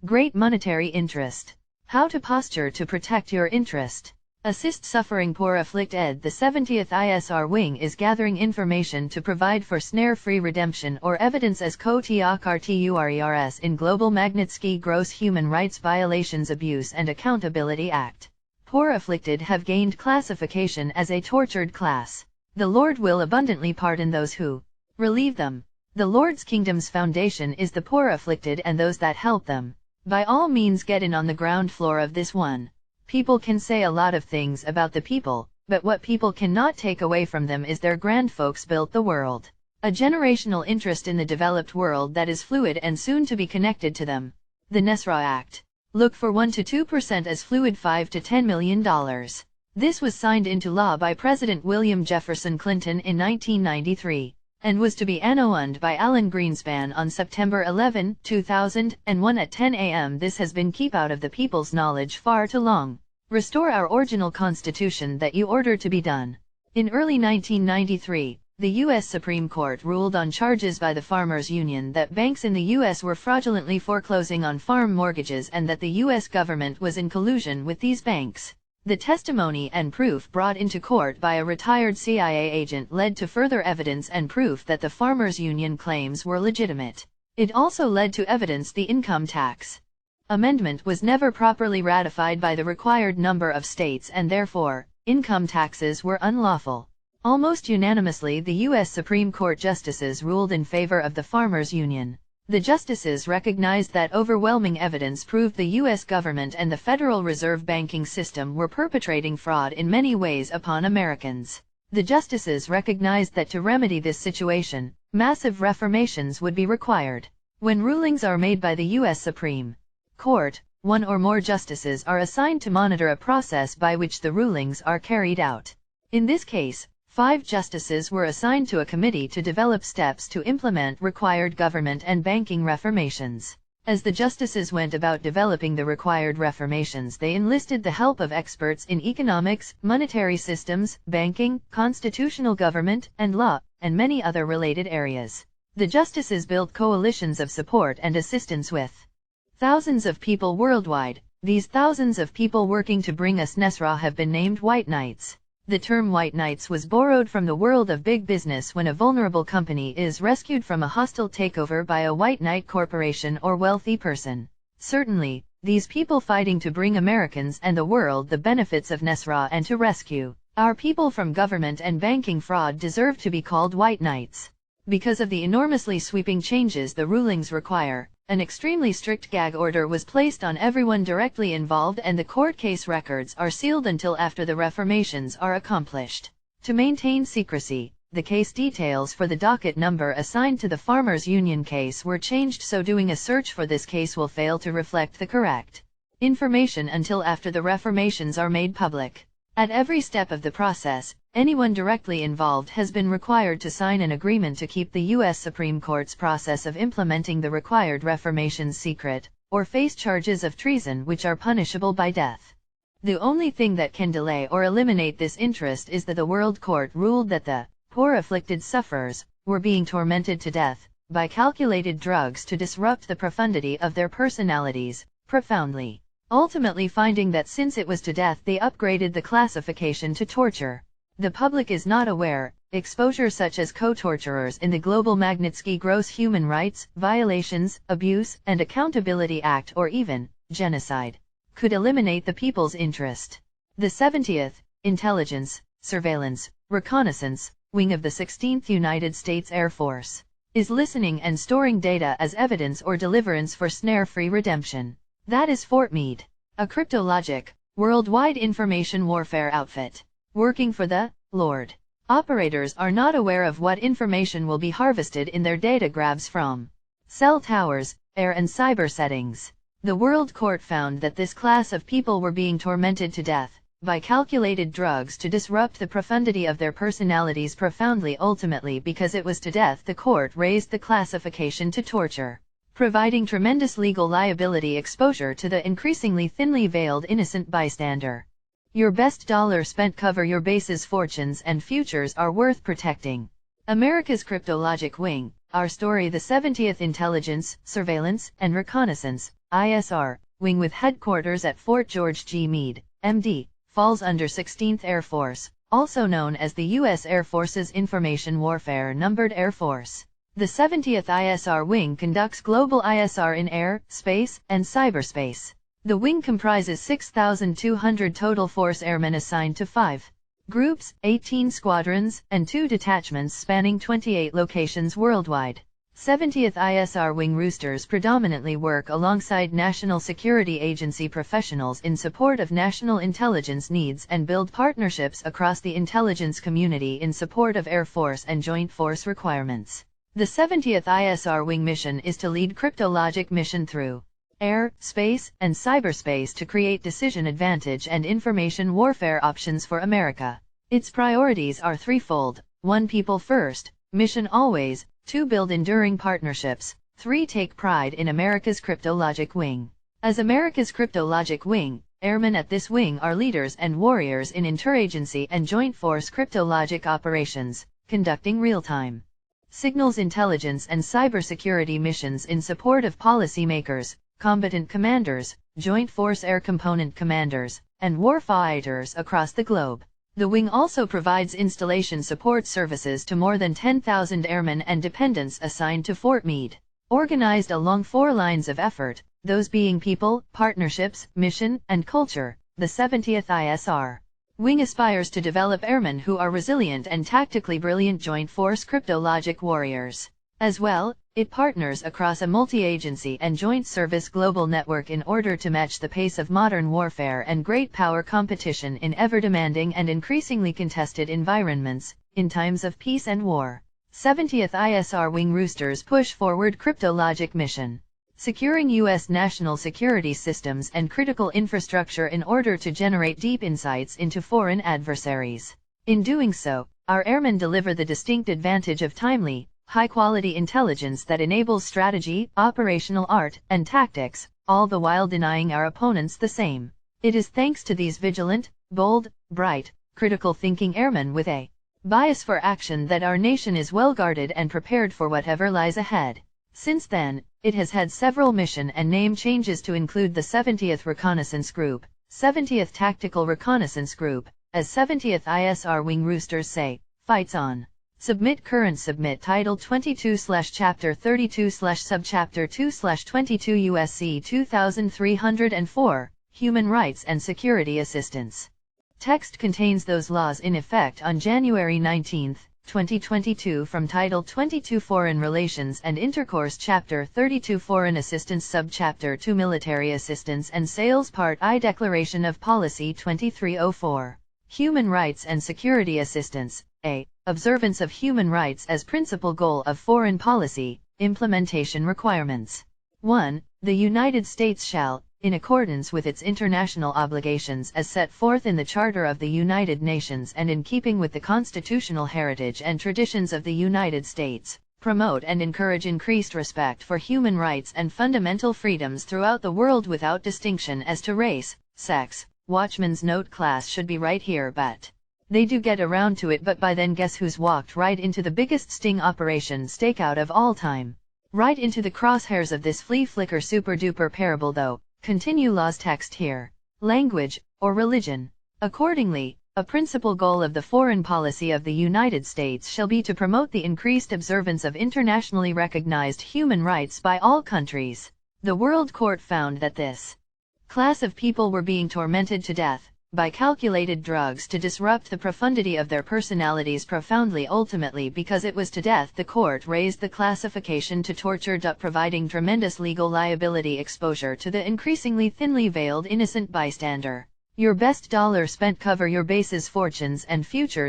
Great monetary interest. How to posture to protect your interest. Assist suffering poor afflicted. The 70th ISR Wing is gathering information to provide for snare-free redemption or evidence as co-TOCRTURERS in Global Magnitsky Gross Human Rights Violations Abuse and Accountability Act. Poor afflicted have gained classification as a tortured class. The Lord will abundantly pardon those who relieve them. The Lord's Kingdom's foundation is the poor afflicted and those that help them. By all means get in on the ground floor of this one. People can say a lot of things about the people, but what people cannot take away from them is their grandfolks built the world. A generational interest in the developed world that is fluid and soon to be connected to them. The NESRA Act. Look for 1 to 2% as fluid $5 to $10 million. This was signed into law by President William Jefferson Clinton in 1993, and was to be annulled by Alan Greenspan on September 11, 2001 at 10 a.m. This has been keep out of the people's knowledge far too long. Restore our original constitution that you order to be done. In early 1993, the U.S. Supreme Court ruled on charges by the Farmers Union that banks in the U.S. were fraudulently foreclosing on farm mortgages and that the U.S. government was in collusion with these banks. The testimony and proof brought into court by a retired CIA agent led to further evidence and proof that the Farmers Union claims were legitimate. It also led to evidence the income tax amendment was never properly ratified by the required number of states and therefore, income taxes were unlawful. Almost unanimously the U.S. Supreme Court justices ruled in favor of the Farmers Union. The justices recognized that overwhelming evidence proved the U.S. government and the Federal Reserve banking system were perpetrating fraud in many ways upon Americans. The justices recognized that to remedy this situation, massive reformations would be required. When rulings are made by the U.S. Supreme Court, one or more justices are assigned to monitor a process by which the rulings are carried out. In this case, 5 justices were assigned to a committee to develop steps to implement required government and banking reformations. As the justices went about developing the required reformations, they enlisted the help of experts in economics, monetary systems, banking, constitutional government, and law, and many other related areas. The justices built coalitions of support and assistance with thousands of people worldwide. These thousands of people working to bring us NESRA have been named White Knights. The term White Knights was borrowed from the world of big business when a vulnerable company is rescued from a hostile takeover by a white knight corporation or wealthy person. Certainly, these people fighting to bring Americans and the world the benefits of NESRA and to rescue our people from government and banking fraud deserve to be called White Knights. Because of the enormously sweeping changes the rulings require, an extremely strict gag order was placed on everyone directly involved and the court case records are sealed until after the reformations are accomplished. To maintain secrecy, the case details for the docket number assigned to the Farmers Union case were changed so doing a search for this case will fail to reflect the correct information until after the reformations are made public. At every step of the process, anyone directly involved has been required to sign an agreement to keep the U.S. Supreme Court's process of implementing the required reformations secret, or face charges of treason which are punishable by death. The only thing that can delay or eliminate this interest is that the World Court ruled that the poor afflicted sufferers were being tormented to death by calculated drugs to disrupt the profundity of their personalities, profoundly. Ultimately finding that since it was to death they upgraded the classification to torture. The public is not aware, exposure such as co-torturers in the Global Magnitsky Gross Human Rights Violations, Abuse, and Accountability Act or even genocide could eliminate the people's interest. The 70th Intelligence, Surveillance, Reconnaissance Wing of the 16th United States Air Force is listening and storing data as evidence or deliverance for snare-free redemption. That is Fort Meade, a cryptologic, worldwide information warfare outfit. Working for the Lord. Operators are not aware of what information will be harvested in their data grabs from cell towers, air and cyber settings. The World Court found that this class of people were being tormented to death by calculated drugs to disrupt the profundity of their personalities profoundly. Ultimately, because it was to death, the court raised the classification to torture, providing tremendous legal liability exposure to the increasingly thinly veiled innocent bystander. Your best dollar spent. Cover your bases. Fortunes and futures are worth protecting. America's Cryptologic Wing, Our story: the 70th Intelligence, Surveillance, and Reconnaissance, ISR, wing with headquarters at Fort George G. Meade, MD, falls under 16th Air Force, also known as the U.S. Air Force's Information Warfare Numbered Air Force. The 70th ISR wing conducts global ISR in air, space, and cyberspace. The wing comprises 6,200 total force airmen assigned to 5 groups, 18 squadrons, and 2 detachments spanning 28 locations worldwide. 70th ISR wing roosters predominantly work alongside National Security Agency professionals in support of national intelligence needs and build partnerships across the intelligence community in support of Air Force and Joint Force requirements. The 70th ISR wing mission is to lead cryptologic mission through air, space, and cyberspace to create decision advantage and information warfare options for America. Its priorities are threefold: 1. People first, mission always; 2. Build enduring partnerships; 3. Take pride in America's cryptologic wing. As America's cryptologic wing, airmen at this wing are leaders and warriors in interagency and joint force cryptologic operations, conducting real-time signals intelligence and cybersecurity missions in support of policymakers, combatant commanders, joint force air component commanders, and warfighters across the globe. The wing also provides installation support services to more than 10,000 airmen and dependents assigned to Fort Meade, organized along 4 lines of effort, those being people, partnerships, mission, and culture. The 70th ISR wing aspires to develop airmen who are resilient and tactically brilliant joint force cryptologic warriors. As well, it partners across a multi-agency and joint service global network in order to match the pace of modern warfare and great power competition in ever-demanding and increasingly contested environments, in times of peace and war. 70th ISR wing roosters push forward cryptologic mission, securing U.S. national security systems and critical infrastructure in order to generate deep insights into foreign adversaries. In doing so, our airmen deliver the distinct advantage of timely, high-quality intelligence that enables strategy, operational art, and tactics, all the while denying our opponents the same. It is thanks to these vigilant, bold, bright, critical thinking airmen with a bias for action that our nation is well guarded and prepared for whatever lies ahead. Since then, it has had several mission and name changes to include the 70th Reconnaissance Group, 70th Tactical Reconnaissance Group, as 70th ISR wing roosters say, fights on. Submit Title 22/Chapter 32/Subchapter 2/22 USC 2304, Human Rights and Security Assistance. Text contains those laws in effect on January 19, 2022 from Title 22 Foreign Relations and Intercourse Chapter 32 Foreign Assistance Subchapter 2 Military Assistance and Sales Part I Declaration of Policy 2304. Human Rights and Security Assistance. A. Observance of human rights as principal goal of foreign policy. Implementation requirements. 1. The United States shall, in accordance with its international obligations as set forth in the Charter of the United Nations and in keeping with the constitutional heritage and traditions of the United States, promote and encourage increased respect for human rights and fundamental freedoms throughout the world without distinction as to race, sex. Watchman's note: class should be right here, but they do get around to it, but by then guess who's walked right into the biggest sting operation stakeout of all time. Right into the crosshairs of this flea flicker super duper parable though. Continue laws text here. Language, or religion. Accordingly, a principal goal of the foreign policy of the United States shall be to promote the increased observance of internationally recognized human rights by all countries. The World Court found that this class of people were being tormented to death by calculated drugs to disrupt the profundity of their personalities profoundly. Ultimately, because it was to death, the court raised the classification to torture, providing tremendous legal liability exposure to the increasingly thinly veiled innocent bystander. Your best dollar spent cover your base's fortunes and futures.